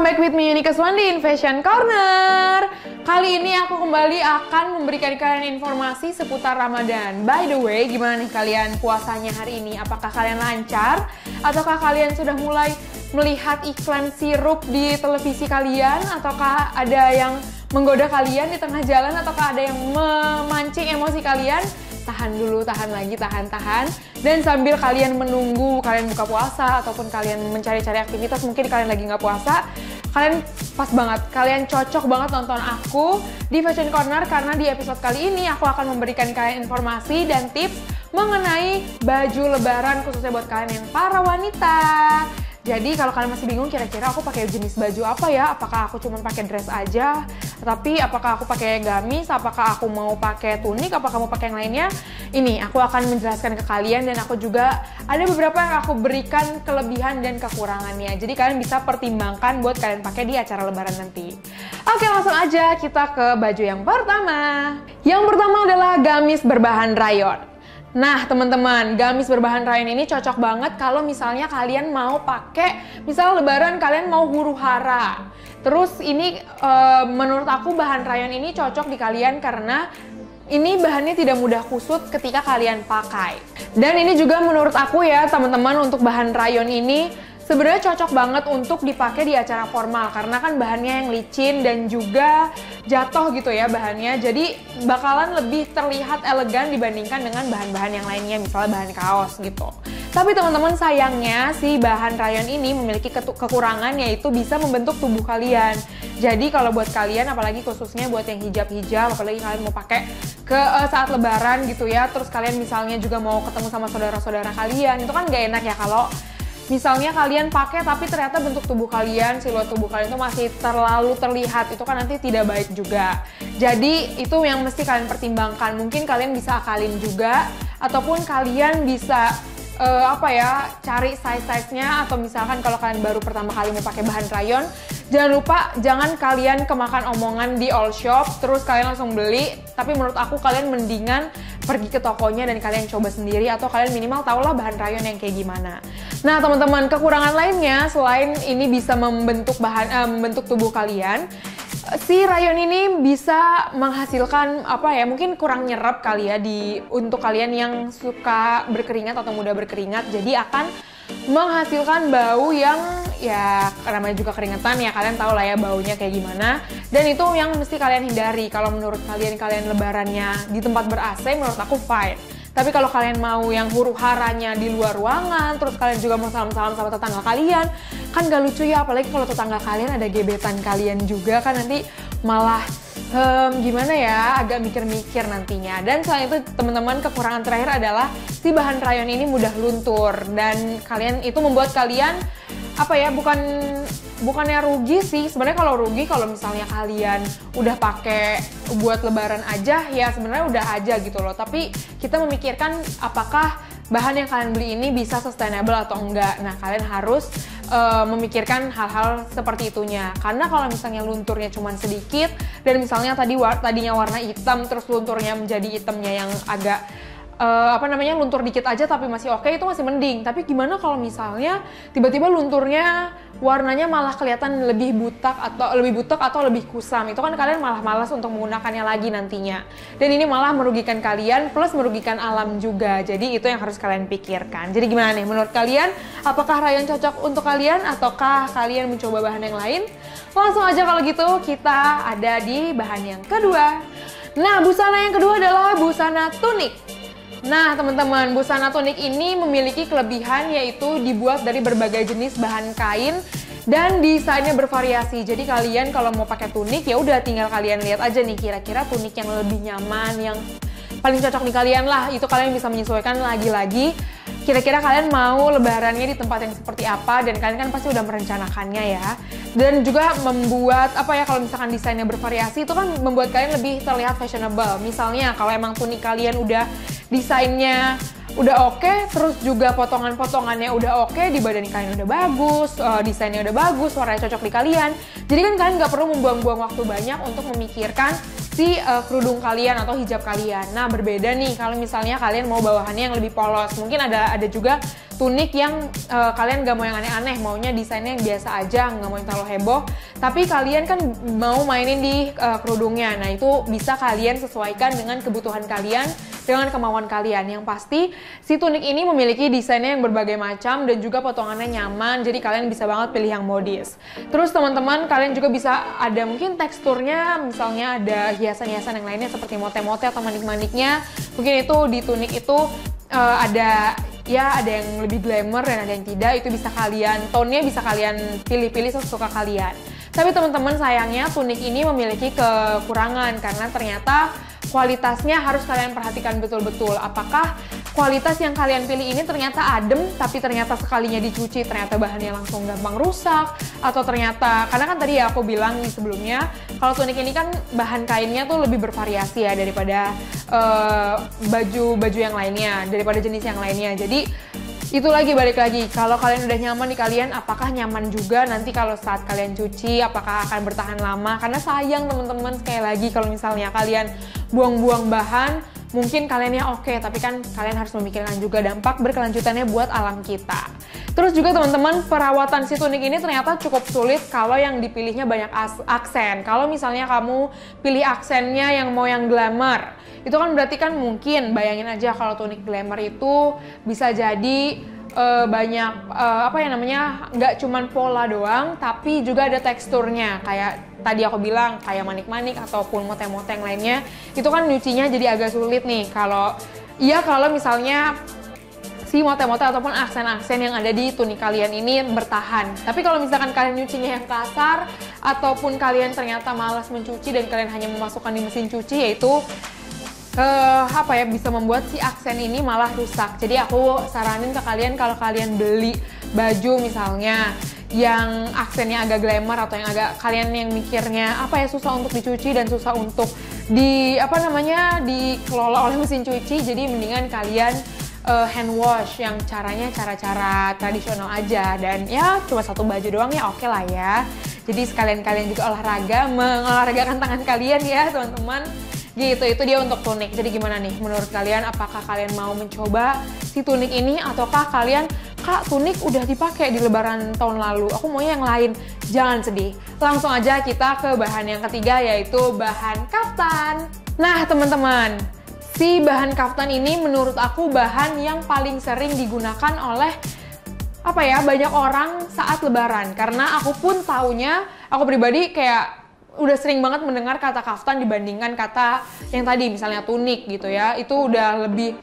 back with me, Yunika Swandi in Fashion Corner. Kali ini aku kembali akan memberikan kalian informasi seputar Ramadan. By the way, gimana nih kalian puasanya hari ini? Apakah kalian lancar? Ataukah kalian sudah mulai melihat iklan sirup di televisi kalian? Ataukah ada yang menggoda kalian di tengah jalan? Ataukah ada yang memancing emosi kalian? Tahan dulu, tahan lagi, tahan. Dan sambil kalian menunggu kalian buka puasa ataupun kalian mencari-cari aktivitas, mungkin kalian lagi nggak puasa, kalian pas banget, kalian cocok banget nonton aku di Fashion Corner karena di episode kali ini aku akan memberikan kalian informasi dan tips mengenai baju lebaran khususnya buat kalian yang para wanita. Jadi kalau kalian masih bingung kira-kira aku pakai jenis baju apa ya? Apakah aku cuma pakai dress aja? Tapi apakah aku pakai gamis? Apakah aku mau pakai tunik? Apakah mau pakai yang lainnya? Ini aku akan menjelaskan ke kalian dan aku juga ada beberapa yang aku berikan kelebihan dan kekurangannya. Jadi kalian bisa pertimbangkan buat kalian pakai di acara lebaran nanti. Oke, langsung aja kita ke baju yang pertama. Yang pertama adalah gamis berbahan rayon. Nah teman-teman, gamis berbahan rayon ini cocok banget kalau misalnya kalian mau pakai, misalnya lebaran kalian mau huru-hara. Terus ini menurut aku bahan rayon ini cocok di kalian karena ini bahannya tidak mudah kusut ketika kalian pakai. Dan ini juga menurut aku ya teman-teman, untuk bahan rayon ini sebenarnya cocok banget untuk dipakai di acara formal karena kan bahannya yang licin dan juga jatuh gitu ya bahannya. Jadi bakalan lebih terlihat elegan dibandingkan dengan bahan-bahan yang lainnya, misalnya bahan kaos gitu. Tapi teman-teman, sayangnya si bahan rayon ini memiliki kekurangan, yaitu bisa membentuk tubuh kalian. Jadi kalau buat kalian, apalagi khususnya buat yang hijab-hijab, apalagi kalian mau pakai ke saat lebaran gitu ya, terus kalian misalnya juga mau ketemu sama saudara-saudara kalian, itu kan gak enak ya kalau misalnya kalian pakai tapi ternyata bentuk tubuh kalian, siluet tubuh kalian itu masih terlalu terlihat, itu kan nanti tidak baik juga. Jadi itu yang mesti kalian pertimbangkan. Mungkin kalian bisa akalin juga, ataupun kalian bisa cari size-nya, atau misalkan kalau kalian baru pertama kali mau pakai bahan rayon, jangan lupa jangan kalian kemakan omongan di all shop terus kalian langsung beli. Tapi menurut aku kalian mendingan pergi ke tokonya dan kalian coba sendiri, atau kalian minimal tahulah bahan rayon yang kayak gimana. Nah teman-teman, kekurangan lainnya selain ini bisa membentuk membentuk tubuh kalian, si rayon ini bisa menghasilkan mungkin kurang nyerap kali ya untuk kalian yang suka berkeringat atau mudah berkeringat. Jadi akan menghasilkan bau yang ya namanya juga keringetan ya, kalian tahu lah ya baunya kayak gimana. Dan itu yang mesti kalian hindari. Kalau menurut kalian lebarannya di tempat ber-AC, menurut aku fine. Tapi kalau kalian mau yang huru-haranya di luar ruangan, terus kalian juga mau salam-salam sama tetangga kalian, kan gak lucu ya, apalagi kalau tetangga kalian ada gebetan kalian juga, kan nanti malah gimana ya, agak mikir-mikir nantinya. Dan selain itu teman-teman, kekurangan terakhir adalah si bahan rayon ini mudah luntur, dan kalian itu membuat kalian bukannya rugi sih sebenarnya. Kalau rugi kalau misalnya kalian udah pakai buat lebaran aja ya sebenarnya udah aja gitu loh. Tapi kita memikirkan apakah bahan yang kalian beli ini bisa sustainable atau enggak. Nah kalian harus memikirkan hal-hal seperti itunya. Karena kalau misalnya lunturnya cuma sedikit dan misalnya tadinya warna hitam terus lunturnya menjadi hitamnya yang agak luntur dikit aja tapi masih oke, itu masih mending. Tapi gimana kalau misalnya tiba-tiba lunturnya warnanya malah kelihatan lebih butek atau lebih kusam, itu kan kalian malah malas untuk menggunakannya lagi nantinya. Dan ini malah merugikan kalian plus merugikan alam juga. Jadi itu yang harus kalian pikirkan. Jadi gimana nih menurut kalian? Apakah rayon cocok untuk kalian ataukah kalian mencoba bahan yang lain? Langsung aja kalau gitu kita ada di bahan yang kedua. Nah, busana yang kedua adalah busana tunik. Nah teman-teman, busana tunik ini memiliki kelebihan yaitu dibuat dari berbagai jenis bahan kain dan desainnya bervariasi. Jadi kalian kalau mau pakai tunik ya udah tinggal kalian lihat aja nih kira-kira tunik yang lebih nyaman, yang paling cocok di kalian lah. Itu kalian bisa menyesuaikan lagi-lagi. Kira-kira kalian mau lebarannya di tempat yang seperti apa, dan kalian kan pasti udah merencanakannya ya. Dan juga membuat kalau misalkan desainnya bervariasi itu kan membuat kalian lebih terlihat fashionable. Misalnya kalau emang tunik kalian udah desainnya udah oke, terus juga potongan-potongannya udah oke, di badan kalian udah bagus, desainnya udah bagus, warnanya cocok di kalian. Jadi kan kalian nggak perlu membuang-buang waktu banyak untuk memikirkan si kerudung kalian atau hijab kalian. Nah, berbeda nih kalau misalnya kalian mau bawahannya yang lebih polos. Mungkin ada juga tunik yang kalian nggak mau yang aneh-aneh, maunya desainnya yang biasa aja, nggak mau yang terlalu heboh. Tapi kalian kan mau mainin di kerudungnya. Nah, itu bisa kalian sesuaikan dengan kebutuhan kalian, dengan kemauan kalian. Yang pasti si tunik ini memiliki desainnya yang berbagai macam dan juga potongannya nyaman, jadi kalian bisa banget pilih yang modis. Terus teman-teman, kalian juga bisa ada mungkin teksturnya, misalnya ada hiasan-hiasan yang lainnya seperti mote-mote atau manik-maniknya. Mungkin itu di tunik itu ada yang lebih glamour dan ada yang tidak. Itu bisa kalian, tone-nya bisa kalian pilih-pilih sesuka kalian. Tapi teman-teman, sayangnya tunik ini memiliki kekurangan karena ternyata kualitasnya harus kalian perhatikan betul-betul. Apakah kualitas yang kalian pilih ini ternyata adem, tapi ternyata sekalinya dicuci ternyata bahannya langsung gampang rusak, atau ternyata, karena kan tadi ya aku bilang nih sebelumnya, kalau tunik ini kan bahan kainnya tuh lebih bervariasi ya daripada baju yang lainnya, daripada jenis yang lainnya. Jadi itu balik lagi, kalau kalian udah nyaman di kalian, apakah nyaman juga nanti kalau saat kalian cuci, apakah akan bertahan lama? Karena sayang teman-teman, sekali lagi kalau misalnya kalian buang-buang bahan, mungkin kaliannya oke, tapi kan kalian harus memikirkan juga dampak berkelanjutannya buat alam kita. Terus juga teman-teman, perawatan si tunik ini ternyata cukup sulit kalau yang dipilihnya banyak aksen. Kalau misalnya kamu pilih aksennya yang mau yang glamour, itu kan berarti kan mungkin, bayangin aja kalau tunik glamour itu bisa jadi banyak nggak cuman pola doang, tapi juga ada teksturnya. Kayak tadi aku bilang, kayak manik-manik ataupun mote-mote yang lainnya, itu kan nyucinya jadi agak sulit nih. Kalau misalnya si mote-mote ataupun aksen-aksen yang ada di tunik kalian ini bertahan. Tapi kalau misalkan kalian nyucinya yang kasar, ataupun kalian ternyata malas mencuci dan kalian hanya memasukkan di mesin cuci, yaitu bisa membuat si aksen ini malah rusak. Jadi aku saranin ke kalian, kalau kalian beli baju misalnya yang aksennya agak glamour atau yang agak kalian yang mikirnya susah untuk dicuci dan susah untuk dikelola oleh mesin cuci, jadi mendingan kalian hand wash yang cara tradisional aja, dan ya cuma satu baju doang ya oke lah ya. Jadi sekalian kalian juga mengolahragakan tangan kalian ya teman-teman. Gitu, itu dia untuk tunik. Jadi gimana nih menurut kalian, apakah kalian mau mencoba si tunik ini, ataukah kalian, Kak, tunik udah dipakai di lebaran tahun lalu, aku maunya yang lain? Jangan sedih, langsung aja kita ke bahan yang ketiga, yaitu bahan kaftan. Nah teman-teman, si bahan kaftan ini menurut aku bahan yang paling sering digunakan oleh banyak orang saat lebaran. Karena aku pun taunya, aku pribadi kayak udah sering banget mendengar kata kaftan dibandingkan kata yang tadi misalnya tunik gitu ya. Itu udah lebih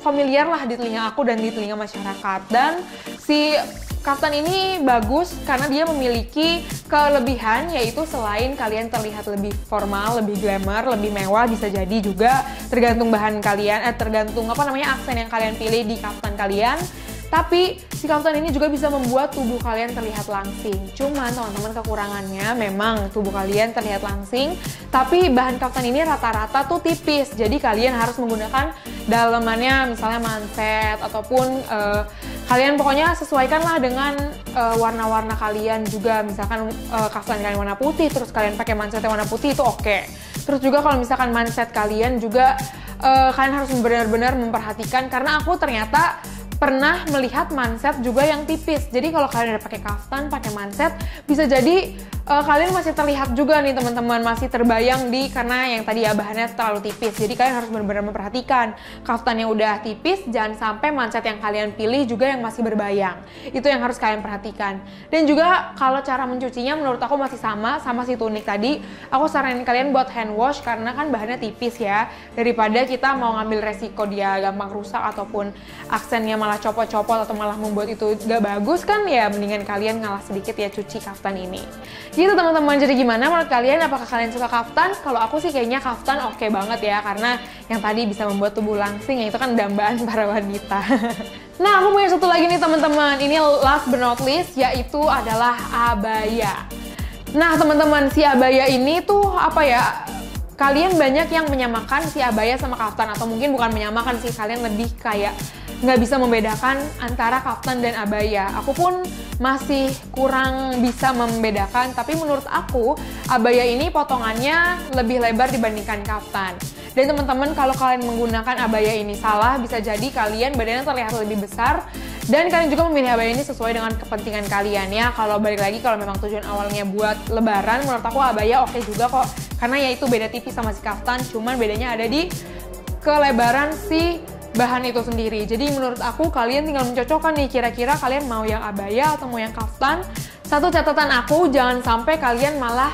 familiar lah di telinga aku dan di telinga masyarakat. Dan si kaftan ini bagus karena dia memiliki kelebihan, yaitu selain kalian terlihat lebih formal, lebih glamour, lebih mewah, bisa jadi juga tergantung bahan kalian, tergantung aksen yang kalian pilih di kaftan kalian. Tapi si kaftan ini juga bisa membuat tubuh kalian terlihat langsing. Cuman teman-teman, kekurangannya memang tubuh kalian terlihat langsing, tapi bahan kaftan ini rata-rata tuh tipis. Jadi kalian harus menggunakan dalemannya misalnya manset, ataupun kalian pokoknya sesuaikanlah dengan warna-warna kalian juga. Misalkan kaftan kalian warna putih, terus kalian pakai mansetnya warna putih, itu oke. Terus juga kalau misalkan manset kalian juga kalian harus benar-benar memperhatikan, karena aku ternyata pernah melihat manset juga yang tipis. Jadi kalau kalian udah pakai kaftan, pakai manset, bisa jadi kalian masih terlihat juga nih teman-teman, masih terbayang karena yang tadi ya bahannya terlalu tipis. Jadi kalian harus benar-benar memperhatikan kaftan yang udah tipis, jangan sampai manset yang kalian pilih juga yang masih berbayang. Itu yang harus kalian perhatikan. Dan juga kalau cara mencucinya menurut aku masih sama si tunik tadi. Aku saranin kalian buat hand wash karena kan bahannya tipis ya. Daripada kita mau ngambil resiko dia gampang rusak ataupun aksennya malah copot-copot atau malah membuat itu gak bagus kan, ya mendingan kalian ngalah sedikit ya cuci kaftan ini. Gitu teman-teman, jadi gimana menurut kalian? Apakah kalian suka kaftan? Kalau aku sih kayaknya kaftan oke banget ya, karena yang tadi bisa membuat tubuh langsing, yang itu kan dambaan para wanita. Nah, aku punya satu lagi nih teman-teman, ini last but not least, yaitu adalah abaya. Nah teman-teman, si abaya ini tuh kalian banyak yang menyamakan si abaya sama kaftan, atau mungkin bukan menyamakan sih, kalian lebih kayak nggak bisa membedakan antara kaftan dan abaya. Aku pun masih kurang bisa membedakan, tapi menurut aku abaya ini potongannya lebih lebar dibandingkan kaftan. Dan teman-teman, kalau kalian menggunakan abaya ini salah, bisa jadi kalian badannya terlihat lebih besar, dan kalian juga memilih abaya ini sesuai dengan kepentingan kalian ya. Kalau balik lagi, kalau memang tujuan awalnya buat lebaran, menurut aku abaya oke juga kok, karena ya itu beda tipis sama si kaftan, cuman bedanya ada di kelebaran si bahan itu sendiri. Jadi menurut aku kalian tinggal mencocokkan nih, kira-kira kalian mau yang abaya atau mau yang kaftan. Satu catatan aku, jangan sampai kalian malah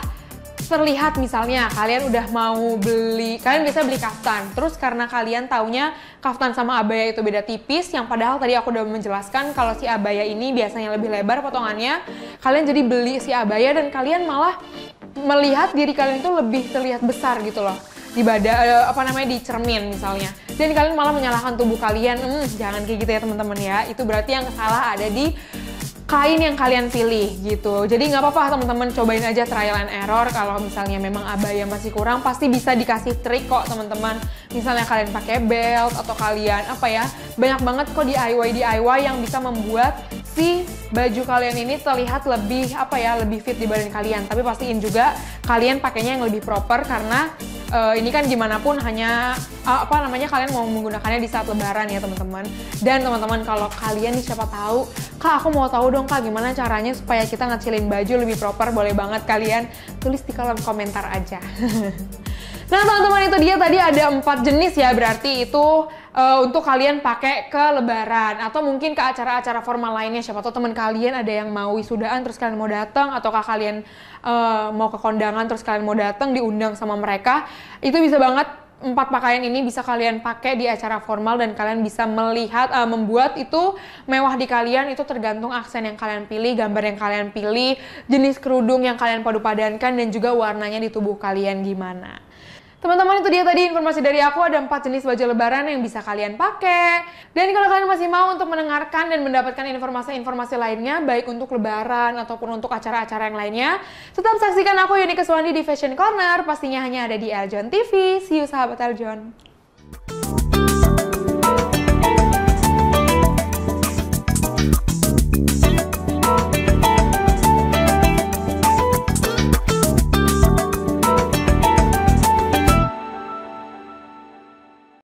terlihat misalnya kalian udah mau beli, kalian bisa beli kaftan, terus karena kalian taunya kaftan sama abaya itu beda tipis, yang padahal tadi aku udah menjelaskan kalau si abaya ini biasanya lebih lebar potongannya, kalian jadi beli si abaya dan kalian malah melihat diri kalian itu lebih terlihat besar gitu loh di badan, di cermin misalnya, dan kalian malah menyalahkan tubuh kalian. Jangan kayak gitu ya teman-teman ya, itu berarti yang salah ada di kain yang kalian pilih gitu. Jadi nggak apa-apa teman-teman, cobain aja trial and error. Kalau misalnya memang abaya masih kurang, pasti bisa dikasih trik kok teman-teman. Misalnya kalian pakai belt atau kalian banyak banget kok DIY yang bisa membuat si baju kalian ini terlihat lebih lebih fit di badan kalian. Tapi pastiin juga kalian pakainya yang lebih proper, karena ini kan gimana pun hanya kalian mau menggunakannya di saat lebaran ya teman-teman. Dan teman-teman, kalau kalian nih siapa tahu, Kak aku mau tahu dong Kak gimana caranya supaya kita ngecilin baju lebih proper, boleh banget kalian tulis di kolom komentar aja. Nah teman-teman, itu dia tadi ada 4 jenis ya, berarti itu untuk kalian pakai ke lebaran atau mungkin ke acara-acara formal lainnya. Siapa tahu teman kalian ada yang mau wisudaan terus kalian mau datang, ataukah kalian mau ke kondangan terus kalian mau datang diundang sama mereka. Itu bisa banget 4 pakaian ini bisa kalian pakai di acara formal, dan kalian bisa melihat membuat itu mewah di kalian. Itu tergantung aksen yang kalian pilih, gambar yang kalian pilih, jenis kerudung yang kalian padu-padankan, dan juga warnanya di tubuh kalian gimana. Teman-teman, itu dia tadi informasi dari aku, ada 4 jenis baju lebaran yang bisa kalian pakai. Dan kalau kalian masih mau untuk mendengarkan dan mendapatkan informasi-informasi lainnya, baik untuk lebaran ataupun untuk acara-acara yang lainnya, tetap saksikan aku Yuni Keswandi di Fashion Corner, pastinya hanya ada di Eljon TV. See you sahabat Eljon.